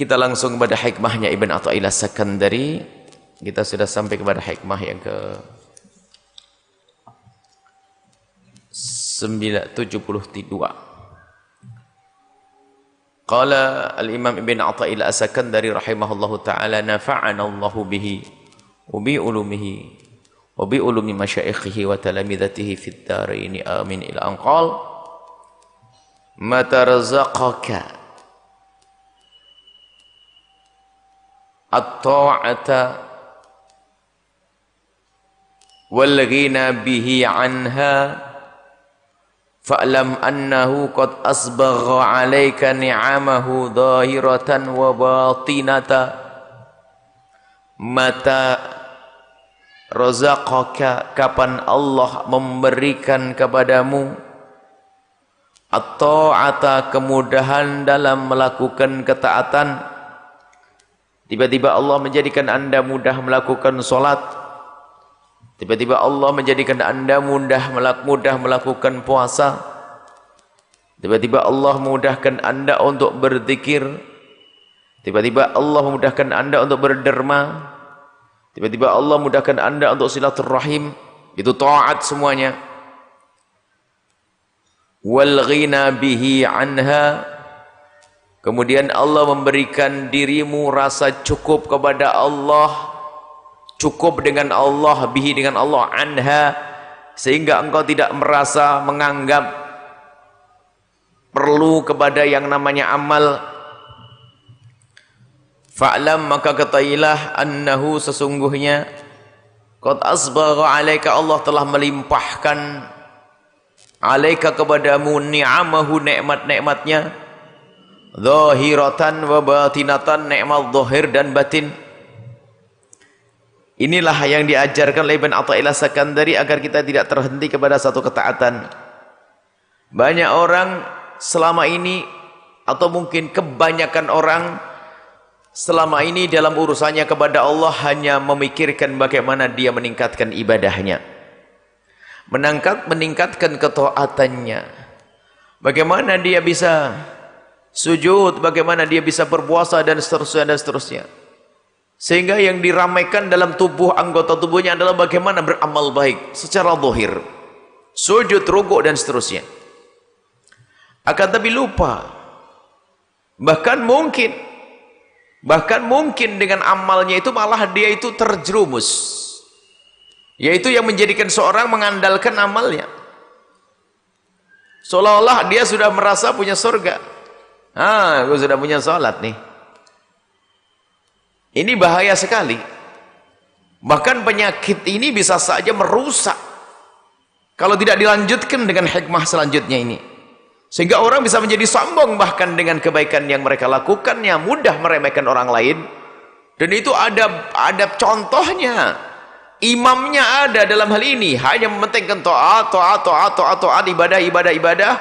Kita langsung kepada hikmahnya Ibn Atha'illah As-Sakandari. Kita sudah sampai kepada hikmah yang ke 72. Qala al-Imam Ibn Atha'illah As-Sakandari rahimahullahu ta'ala nafa'ana Allahu bihi wa bi ulumihi wa bi ulumi masyaikhihi wa talamidatihi fid daraini amin ila an qala mata razaqaka at-ta'ata wal ghina bihi anha fa'lam annahu qad asbagha 'alaika ni'amahu dhahiratan wa batinata mata razaqaka, kapan Allah memberikan kepadamu at-ta'ata, kemudahan dalam melakukan ketaatan. Tiba-tiba Allah menjadikan anda mudah melakukan solat. Tiba-tiba Allah menjadikan anda mudah melakukan puasa. Tiba-tiba Allah memudahkan anda untuk berzikir. Tiba-tiba Allah memudahkan anda untuk berderma. Tiba-tiba Allah memudahkan anda untuk silaturahim. Itu taat semuanya. Wal ghina bihi anha, kemudian Allah memberikan dirimu rasa cukup kepada Allah, cukup dengan Allah, bihi dengan Allah, anha, sehingga engkau tidak merasa menganggap perlu kepada yang namanya amal. Fa'lam, maka ketahuilah, annahu, sesungguhnya qad asbagha 'alaika, Allah telah melimpahkan, 'alaika, kepadamu, ni'amahu, nikmat-nikmatnya, zahiratan wa batinatan, nikmat zahir dan batin. Inilah yang diajarkan oleh Ibn Atha'illah Sakandari agar kita tidak terhenti kepada satu ketaatan. Banyak orang selama ini, atau mungkin kebanyakan orang selama ini dalam urusannya kepada Allah hanya memikirkan bagaimana dia meningkatkan ibadahnya, meningkatkan ketaatannya, bagaimana dia bisa sujud, bagaimana dia bisa berpuasa, dan seterusnya. Sehingga yang diramaikan dalam tubuh, anggota tubuhnya adalah bagaimana beramal baik secara zahir, sujud, rukuk, dan seterusnya. Akan tapi lupa, bahkan mungkin dengan amalnya itu malah dia itu terjerumus, yaitu yang menjadikan seorang mengandalkan amalnya, seolah-olah dia sudah merasa punya surga. Aku sudah punya salat nih. Ini bahaya sekali. Bahkan penyakit ini bisa saja merusak kalau tidak dilanjutkan dengan hikmah selanjutnya ini. Sehingga orang bisa menjadi sombong bahkan dengan kebaikan yang mereka lakukannya, mudah meremehkan orang lain. Dan itu ada contohnya. Imamnya ada dalam hal ini, hanya mementingkan taat, ibadah.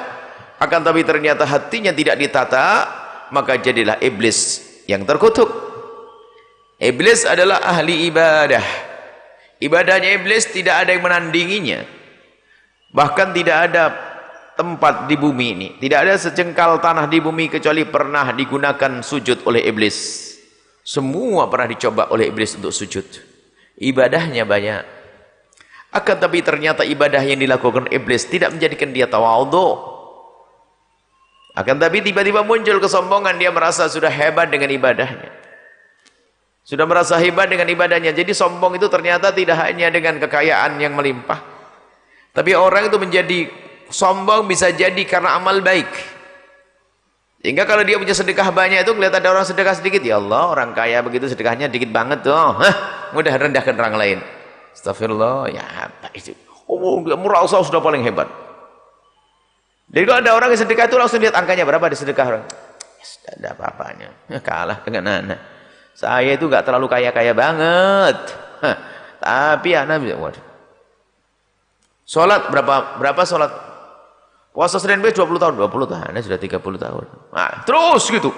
Akan tapi ternyata hatinya tidak ditata, maka jadilah iblis yang terkutuk. Iblis adalah ahli ibadah. Ibadahnya iblis tidak ada yang menandinginya. Bahkan tidak ada tempat di bumi ini, tidak ada sejengkal tanah di bumi kecuali pernah digunakan sujud oleh iblis. Semua pernah dicoba oleh iblis untuk sujud. Ibadahnya banyak. Akan tapi ternyata ibadah yang dilakukan iblis tidak menjadikan dia tawadhu. Akan tapi tiba-tiba muncul kesombongan, dia merasa sudah hebat dengan ibadahnya, sudah merasa hebat dengan ibadahnya. Jadi sombong itu ternyata tidak hanya dengan kekayaan yang melimpah, tapi orang itu menjadi sombong bisa jadi karena amal baik. Hingga kalau dia punya sedekah banyak itu, kelihatan ada orang sedekah sedikit, ya Allah, orang kaya begitu sedekahnya dikit banget tuh, mudah rendahkan orang lain. Astagfirullah, ya apa itu? Oh, dia merasa sudah paling hebat. Jadi kalau ada orang yang sedekah itu langsung lihat angkanya berapa di sedekah orang. Tidak ada apa-apanya, kalah dengan anak. Saya itu gak terlalu kaya-kaya banget. Tapi anak bisa. Sholat berapa sholat? Puasa Senin Kamis 20 tahun, 20 tahun. Anak sudah 30 tahun. Nah, terus gitu.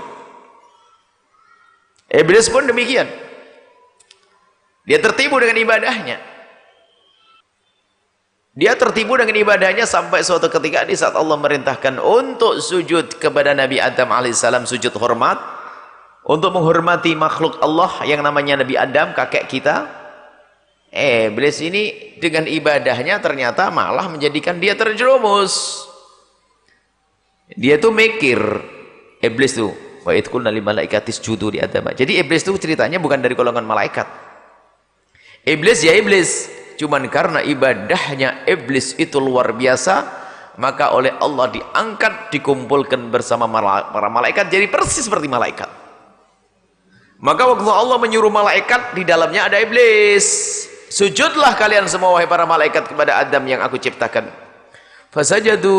Iblis pun demikian. Dia tertipu dengan ibadahnya. Dia tertipu dengan ibadahnya sampai suatu ketika di saat Allah merintahkan untuk sujud kepada Nabi Adam alaihissalam, sujud hormat, untuk menghormati makhluk Allah yang namanya Nabi Adam, kakek kita. Iblis ini dengan ibadahnya ternyata malah menjadikan dia terjerumus. Dia tuh mikir, iblis tuh, wa idh qulna lil malaikati isjudu li Adam. Jadi iblis tuh ceritanya bukan dari golongan malaikat. Iblis ya iblis, cuman karena ibadahnya iblis itu luar biasa, maka oleh Allah diangkat, dikumpulkan bersama para malaikat, jadi persis seperti malaikat. Maka waktu Allah menyuruh malaikat, di dalamnya ada iblis. Sujudlah kalian semua wahai para malaikat kepada Adam yang aku ciptakan. Fasajadu,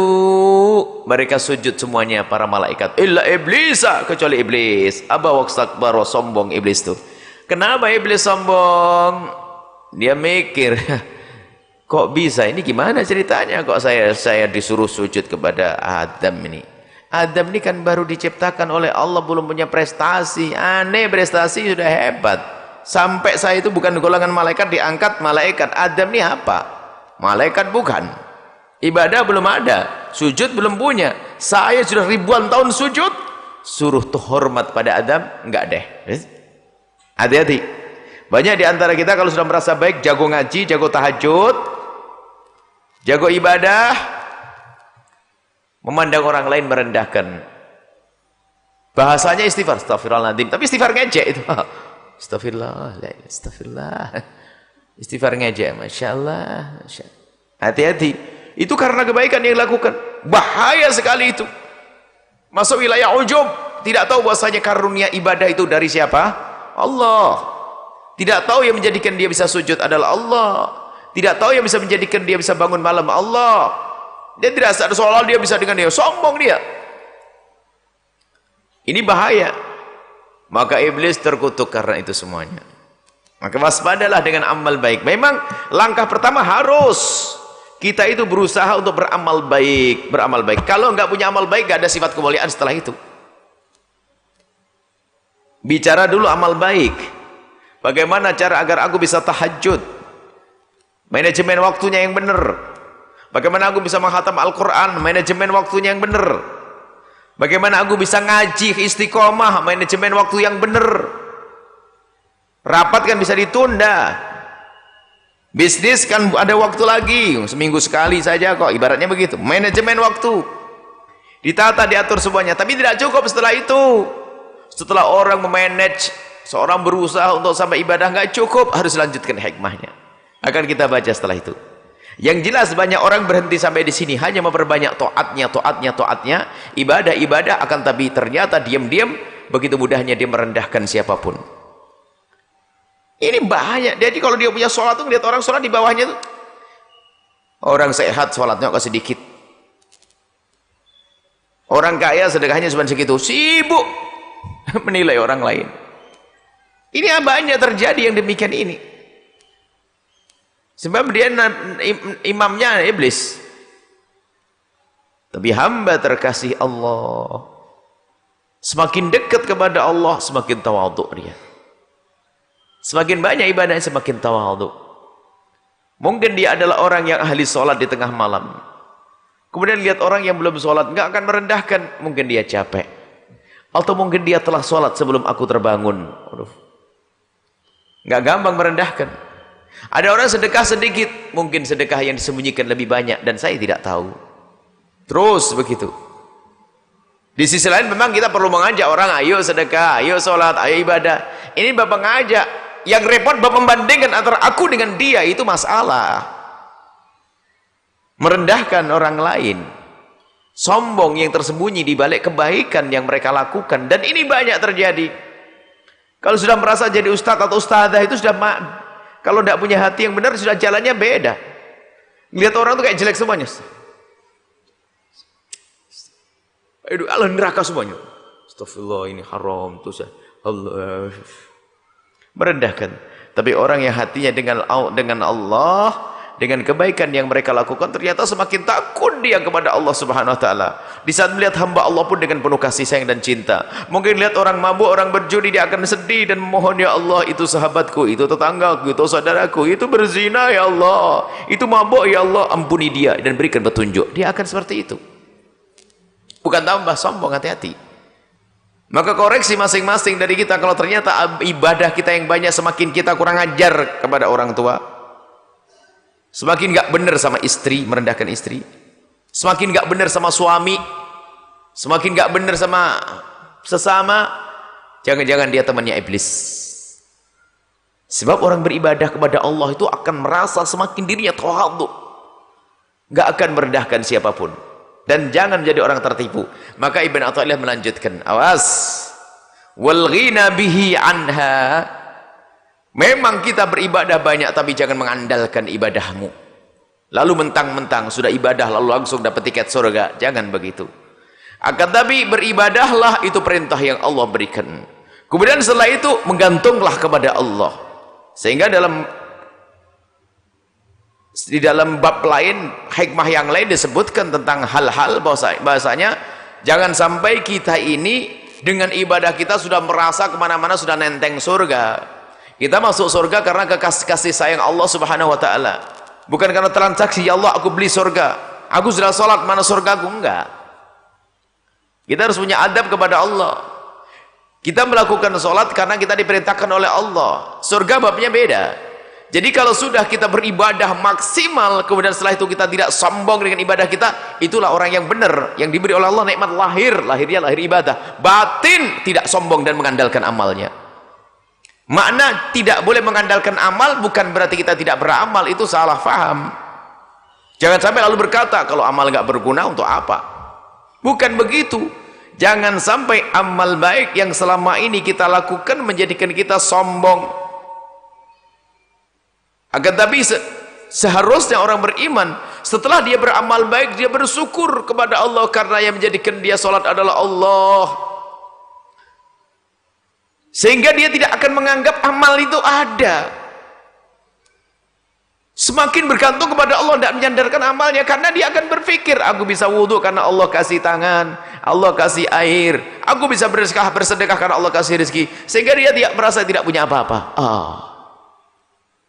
mereka sujud semuanya para malaikat. Illa iblisa, kecuali iblis. Aba wastakbara, sombong iblis tuh. Kenapa iblis sombong? Dia mikir, kok bisa? Ini gimana ceritanya? Kok saya disuruh sujud kepada Adam ini? Adam ini kan baru diciptakan oleh Allah, belum punya prestasi. Aneh, prestasi sudah hebat. Sampai saya itu bukan golongan malaikat, diangkat malaikat. Adam ini apa? Malaikat bukan. Ibadah belum ada, sujud belum punya. Saya sudah ribuan tahun sujud, suruh tuh hormat pada Adam, enggak deh. Hati-hati. Banyak di antara kita kalau sudah merasa baik, jago ngaji, jago tahajud, jago ibadah, memandang orang lain merendahkan. Bahasanya istighfar, astagfirullahaladzim, tapi istighfar ngejek itu. Astagfirullah, astagfirullah. Istighfar ngejek, Masya Allah. Hati-hati. Itu karena kebaikan yang dilakukan. Bahaya sekali itu. Masuk wilayah ujub. Tidak tahu bahasanya karunia ibadah itu dari siapa? Allah. Tidak tahu yang menjadikan dia bisa sujud adalah Allah. Tidak tahu yang bisa menjadikan dia bisa bangun malam Allah. Dia tidak sadar seolah dia bisa dengan dia. Sombong dia. Ini bahaya. Maka iblis terkutuk karena itu semuanya. Maka waspadalah dengan amal baik. Memang langkah pertama harus kita itu berusaha untuk beramal baik. Beramal baik. Kalau enggak punya amal baik, enggak ada sifat kemuliaan setelah itu. Bicara dulu amal baik. Bagaimana cara agar aku bisa tahajud? Manajemen waktunya yang benar. Bagaimana aku bisa menghatam Al-Quran? Manajemen waktunya yang benar. Bagaimana aku bisa ngaji istiqomah? Manajemen waktu yang benar. Rapat kan bisa ditunda. Bisnis kan ada waktu lagi. Seminggu sekali saja kok. Ibaratnya begitu. Manajemen waktu. Ditata, diatur semuanya. Tapi tidak cukup setelah itu. Setelah orang memanage, seorang berusaha untuk sampai ibadah, nggak cukup, harus lanjutkan hikmahnya. Akan kita baca setelah itu. Yang jelas banyak orang berhenti sampai di sini, hanya memperbanyak toatnya. Ibadah akan, tapi ternyata diam-diam begitu mudahnya dia merendahkan siapapun. Ini bahaya. Jadi kalau dia punya sholat tuh lihat orang sholat di bawahnya tuh, orang sehat sholatnya kok sedikit. Orang kaya sedekahnya cuma segitu, sibuk menilai orang lain. Ini banyak terjadi yang demikian ini. Sebab dia imamnya iblis. Tapi hamba terkasih Allah, semakin dekat kepada Allah, semakin tawadhu dia. Semakin banyak ibadahnya, semakin tawadhu. Mungkin dia adalah orang yang ahli sholat di tengah malam. Kemudian lihat orang yang belum sholat, nggak akan merendahkan. Mungkin dia capek. Atau mungkin dia telah sholat sebelum aku terbangun. Nggak gampang merendahkan. Ada orang sedekah sedikit, mungkin sedekah yang disembunyikan lebih banyak dan saya tidak tahu. Terus begitu. Di sisi lain memang kita perlu mengajak orang, ayo sedekah, ayo sholat, ayo ibadah. Ini bapak ngajak. Yang repot bapak membandingkan antara aku dengan dia, itu masalah. Merendahkan orang lain. Sombong yang tersembunyi di balik kebaikan yang mereka lakukan, dan ini banyak terjadi. Kalau sudah merasa jadi ustadz atau ustadzah itu sudah kalau tidak punya hati yang benar, sudah jalannya beda. Lihat orang tuh kayak jelek semuanya. Aduh, Allah neraka semuanya. Astagfirullah, ini haram tuh. Allah merendahkan. Tapi orang yang hatinya dengan Allah, dengan kebaikan yang mereka lakukan, ternyata semakin takut dia kepada Allah Subhanahu wa taala. Di saat melihat hamba Allah pun dengan penuh kasih sayang dan cinta. Mungkin lihat orang mabuk, orang berjudi, dia akan sedih dan memohon, ya Allah, itu sahabatku, itu tetanggaku, itu saudaraku, itu berzina, ya Allah, itu mabuk, ya Allah, ampuni dia dan berikan petunjuk. Dia akan seperti itu. Bukan tambah sombong, hati-hati. Maka koreksi masing-masing dari kita, kalau ternyata ibadah kita yang banyak, semakin kita kurang ajar kepada orang tua, semakin gak benar sama istri, merendahkan istri, semakin gak benar sama suami, semakin gak benar sama sesama, jangan-jangan dia temannya iblis. Sebab orang beribadah kepada Allah itu akan merasa semakin dirinya tawadhu, gak akan merendahkan siapapun. Dan jangan jadi orang tertipu. Maka Ibn Athaillah melanjutkan, awas, wal ghina bihi anha, memang kita beribadah banyak, tapi jangan mengandalkan ibadahmu lalu mentang-mentang sudah ibadah lalu langsung dapat tiket surga. Jangan begitu. Akan tapi beribadahlah, itu perintah yang Allah berikan. Kemudian setelah itu menggantunglah kepada Allah. Sehingga di dalam bab lain, hikmah yang lain disebutkan tentang hal-hal bahasanya jangan sampai kita ini dengan ibadah kita sudah merasa kemana-mana sudah nenteng surga. Kita masuk surga karena kasih sayang Allah subhanahu wa ta'ala, bukan karena transaksi. Ya Allah, aku beli surga, aku sudah sholat, mana surgaku? Enggak. Kita harus punya adab kepada Allah. Kita melakukan sholat karena kita diperintahkan oleh Allah. Surga babnya beda. Jadi kalau sudah kita beribadah maksimal, kemudian setelah itu kita tidak sombong dengan ibadah kita, itulah orang yang benar, yang diberi oleh Allah nikmat lahirnya lahir ibadah, batin tidak sombong dan mengandalkan amalnya. Makna tidak boleh mengandalkan amal bukan berarti kita tidak beramal, itu salah faham. Jangan sampai lalu berkata kalau amal nggak berguna untuk apa? Bukan begitu. Jangan sampai amal baik yang selama ini kita lakukan menjadikan kita sombong. Akan tapi seharusnya orang beriman setelah dia beramal baik, dia bersyukur kepada Allah karena yang menjadikan dia sholat adalah Allah, sehingga dia tidak akan menganggap amal itu ada. Semakin bergantung kepada Allah, tidak menyandarkan amalnya, karena dia akan berpikir, aku bisa wudhu karena Allah kasih tangan, Allah kasih air, aku bisa bersedekah karena Allah kasih rezeki, sehingga dia tidak merasa tidak punya apa-apa.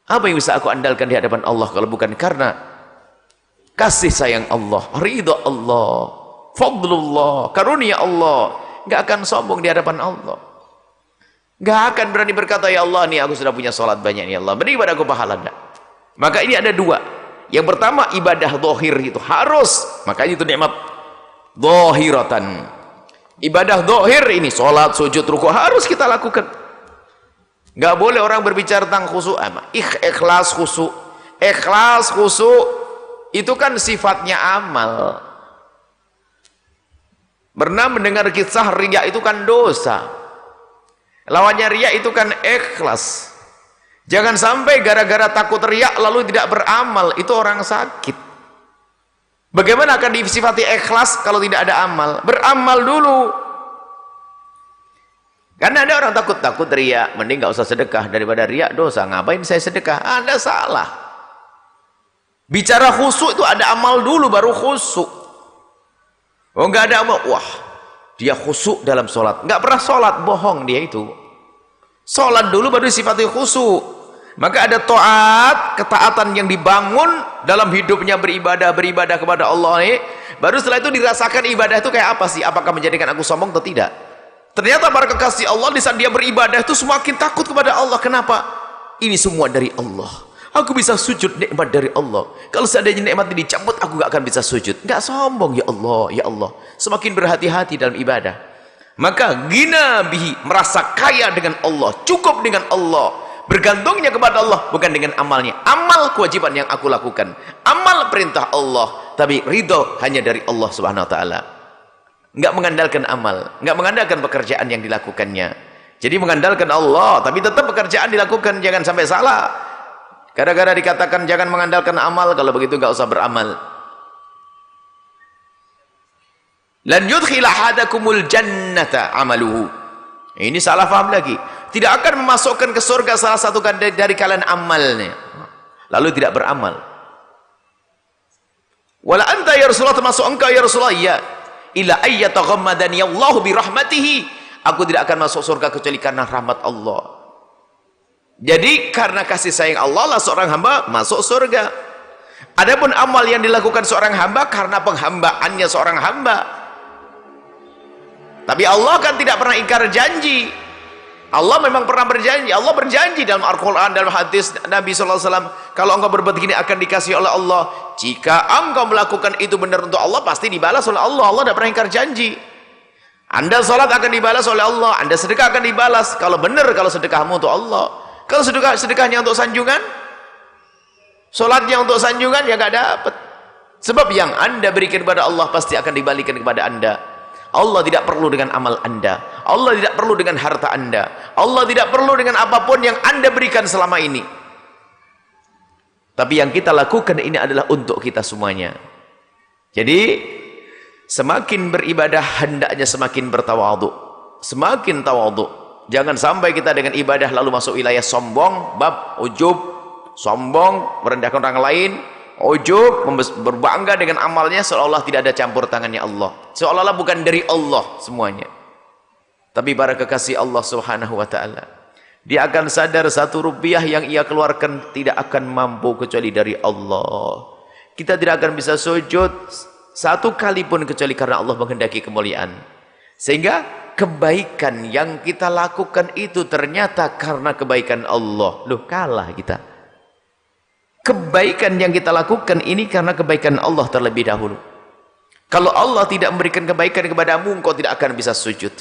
Apa yang bisa aku andalkan di hadapan Allah kalau bukan karena kasih sayang Allah, ridha Allah, fadlullah, karunia Allah. Gak akan sombong di hadapan Allah, gak akan berani berkata, ya Allah nih aku sudah punya sholat banyak nih Allah, beri pada aku pahala. Enggak. Maka ini ada dua. Yang pertama, ibadah zahir itu harus, makanya itu nikmat zahiratan. Ibadah zahir ini sholat, sujud, ruku harus kita lakukan. Gak boleh orang berbicara tentang khusyuk, ikhlas khusyuk. Ikhlas khusyuk itu kan sifatnya amal. Pernah mendengar kisah riya itu kan dosa. Lawannya riya itu kan ikhlas. Jangan sampai gara-gara takut riya lalu tidak beramal, itu orang sakit. Bagaimana akan disifati ikhlas kalau tidak ada amal? Beramal dulu. Karena ada orang takut riya, mending gak usah sedekah daripada riya dosa. Ngapain saya sedekah? Anda salah. Bicara khusyuk itu ada amal dulu baru khusyuk. Oh nggak ada amal, wah dia khusyuk dalam sholat, nggak pernah sholat, bohong dia itu. Sholat dulu baru disifati khusyuk. Maka ada taat, ketaatan yang dibangun dalam hidupnya, beribadah kepada Allah ini. Baru setelah itu dirasakan ibadah itu kayak apa sih? Apakah menjadikan aku sombong atau tidak? Ternyata para kekasih Allah di saat dia beribadah itu semakin takut kepada Allah. Kenapa? Ini semua dari Allah. Aku bisa sujud, nikmat dari Allah. Kalau seandainya nikmat ini dicabut, aku gak akan bisa sujud. Gak sombong, ya Allah, ya Allah. Semakin berhati-hati dalam ibadah. Maka gina bihi, merasa kaya dengan Allah, cukup dengan Allah, bergantungnya kepada Allah, bukan dengan amalnya. Amal kewajiban yang aku lakukan, amal perintah Allah, tapi ridho hanya dari Allah subhanahu wa ta'ala. Enggak mengandalkan amal, enggak mengandalkan pekerjaan yang dilakukannya. Jadi mengandalkan Allah, tapi tetap pekerjaan dilakukan, jangan sampai salah. Gara-gara dikatakan jangan mengandalkan amal, kalau begitu enggak usah beramal. Lan yudkhil ahadakumul jannata amaluhu. Ini salah paham lagi. Tidak akan memasukkan ke surga salah satu dari kalian amalnya, lalu tidak beramal. Wala anta ya Rasulullah, termasuk engkau ya Rasulullah, ya. Ila ayyataghammadani Allah bi rahmatihi, aku tidak akan masuk surga kecuali karena rahmat Allah. Jadi karena kasih sayang Allah lah seorang hamba masuk surga. Adapun amal yang dilakukan seorang hamba karena penghambaannya seorang hamba, Tapi Allah kan tidak pernah ingkar janji. Allah memang pernah berjanji. Allah berjanji dalam Al-Quran, dalam hadis Nabi SAW, kalau engkau berbuat begini akan dikasih oleh Allah. Jika engkau melakukan itu benar untuk Allah, pasti dibalas oleh Allah. Allah tidak pernah ingkar janji. Anda salat akan dibalas oleh Allah, Anda sedekah akan dibalas. Kalau benar, kalau sedekahmu untuk Allah. Kalau sedekahnya untuk sanjungan, salatnya untuk sanjungan, ya nggak dapat. Sebab yang Anda berikan kepada Allah pasti akan dibalikan kepada Anda. Allah tidak perlu dengan amal Anda, Allah tidak perlu dengan harta Anda, Allah tidak perlu dengan apapun yang Anda berikan selama ini. Tapi yang kita lakukan ini adalah untuk kita semuanya. Jadi semakin beribadah hendaknya semakin bertawadhu, semakin tawadhu. Jangan sampai kita dengan ibadah lalu masuk wilayah sombong, bab ujub, sombong, merendahkan orang lain, ujub, berbangga dengan amalnya seolah-olah tidak ada campur tangannya Allah, seolah-olah bukan dari Allah semuanya. Tapi para kekasih Allah Subhanahu wa ta'ala, dia akan sadar 1 rupiah yang ia keluarkan tidak akan mampu kecuali dari Allah. Kita tidak akan bisa sujud 1 kali pun kecuali karena Allah menghendaki kemuliaan. Sehingga kebaikan yang kita lakukan itu ternyata karena kebaikan Allah. Loh, kalah kita. Kebaikan yang kita lakukan ini karena kebaikan Allah terlebih dahulu. Kalau Allah tidak memberikan kebaikan kepadamu, engkau tidak akan bisa sujud.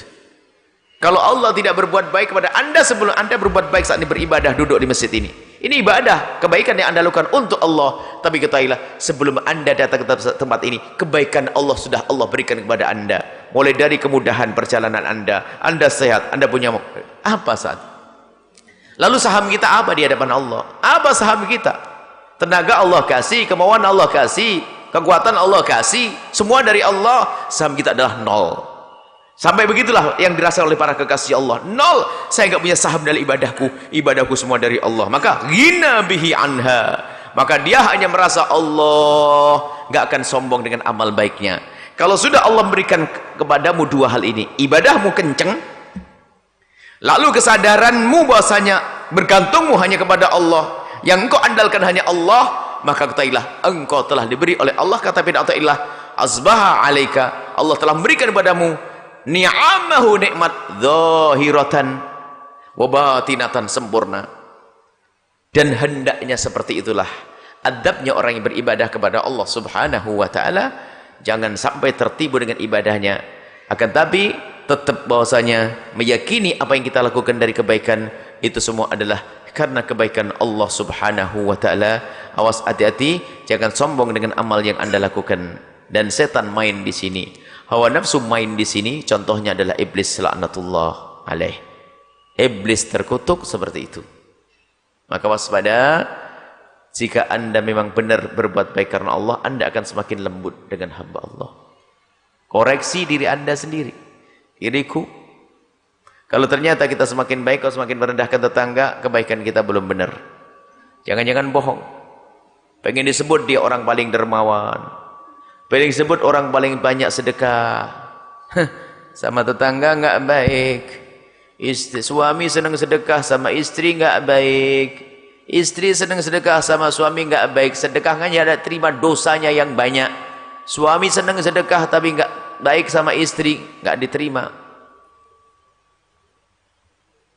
Kalau Allah tidak berbuat baik kepada Anda sebelum Anda berbuat baik saat ini beribadah duduk di masjid ini, ini ibadah, kebaikan yang Anda lakukan untuk Allah. Tapi ketahuilah, sebelum Anda datang ke tempat ini, kebaikan Allah sudah Allah berikan kepada Anda. Mulai dari kemudahan perjalanan Anda sehat, Anda punya apa saat? Lalu saham kita apa di hadapan Allah? Apa saham kita? Tenaga Allah kasih, kemauan Allah kasih, kekuatan Allah kasih, semua dari Allah. Saham kita adalah 0. Sampai begitulah yang dirasakan oleh para kekasih Allah. 0. Saya enggak punya saham dari ibadahku semua dari Allah. Maka ghina bihi anha. Maka dia hanya merasa Allah, enggak akan sombong dengan amal baiknya. Kalau sudah Allah memberikan kepadamu 2 hal ini, ibadahmu kenceng, lalu kesadaranmu bahwasanya bergantungmu hanya kepada Allah, yang engkau andalkan hanya Allah, maka ketahuilah engkau telah diberi oleh Allah. Kata bin Athaillah, asbaha alaika, Allah telah memberikan kepadamu ni'amahu, nikmat zahiratan wa batinatan, sempurna. Dan hendaknya seperti itulah adabnya orang yang beribadah kepada Allah Subhanahu wa ta'ala. Jangan sampai tertipu dengan ibadahnya, akan tapi tetap bahwasanya meyakini apa yang kita lakukan dari kebaikan itu semua adalah karena kebaikan Allah Subhanahu wa ta'ala. Awas, hati-hati, jangan sombong dengan amal yang Anda lakukan. Dan setan main di sini, hawa nafsu main di sini. Contohnya adalah iblis laknatullah alaih. Iblis terkutuk seperti itu. Maka waspada, jika Anda memang benar berbuat baik karena Allah, Anda akan semakin lembut dengan hamba Allah. Koreksi diri Anda sendiri. Diriku, kalau ternyata kita semakin baik, kalau semakin merendahkan tetangga, kebaikan kita belum benar. Jangan-jangan bohong. Pengen disebut dia orang paling dermawan, pengen disebut orang paling banyak sedekah. Sama tetangga enggak baik. Suami senang sedekah sama istri enggak baik. Istri senang sedekah sama suami enggak baik. Sedekahnya ada terima dosanya yang banyak. Suami senang sedekah tapi enggak baik sama istri, enggak diterima.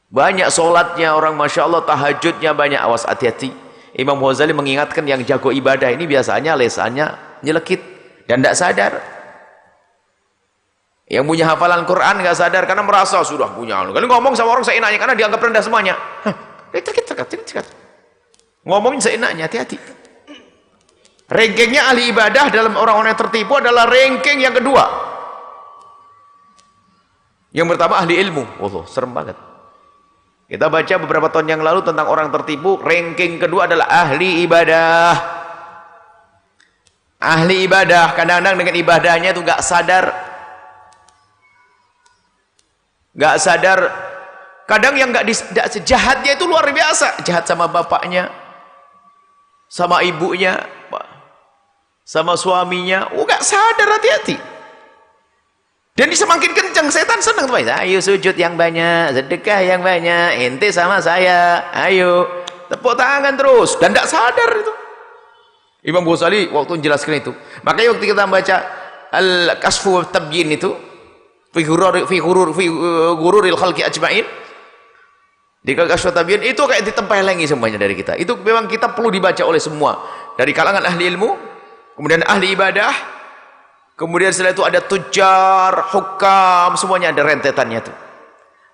Banyak solatnya orang, Masya Allah, tahajudnya banyak. Awas, hati-hati. Imam Ghazali mengingatkan yang jago ibadah ini biasanya lesannya nyelekit dan tidak sadar. Yang punya hafalan Quran nggak sadar karena merasa sudah punya. Kalau ngomong sama orang seenaknya karena dianggap rendah semuanya. Ngomongin seenaknya, hati-hati. Rankingnya ahli ibadah dalam orang-orang yang tertipu adalah ranking yang kedua. Yang pertama ahli ilmu. Allah, serem banget. Kita baca beberapa tahun yang lalu tentang orang tertipu. Ranking kedua adalah ahli ibadah. Ahli ibadah, kadang-kadang dengan ibadahnya itu gak sadar. Gak sadar. Kadang yang gak jahatnya itu luar biasa. Jahat sama bapaknya, sama ibunya, sama suaminya. Gak sadar, hati-hati. Dan semakin kencang, setan senang. Ayo sujud yang banyak, sedekah yang banyak, ente sama saya, ayo tepuk tangan terus. Dan tidak sadar itu Imam Ghazali waktu menjelaskan itu. Makanya waktu kita membaca Al-Kasfu wa Tabyin itu, fi ghururil khalqi ajmain. Di Kasyfut Tabiin itu kayak ditempelengi semuanya dari kita. Itu memang kita perlu dibaca oleh semua, dari kalangan ahli ilmu, kemudian ahli ibadah, kemudian setelah itu ada tujar, hukam, semuanya ada rentetannya tuh.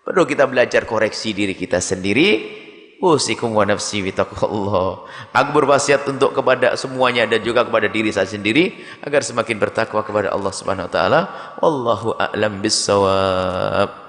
Perlu kita belajar koreksi diri kita sendiri. Usikum wa nafsi bitaqwallah. Aku berwasiat untuk kepada semuanya dan juga kepada diri saya sendiri agar semakin bertakwa kepada Allah Subhanahu wa taala. Wallahu a'lam bissawab.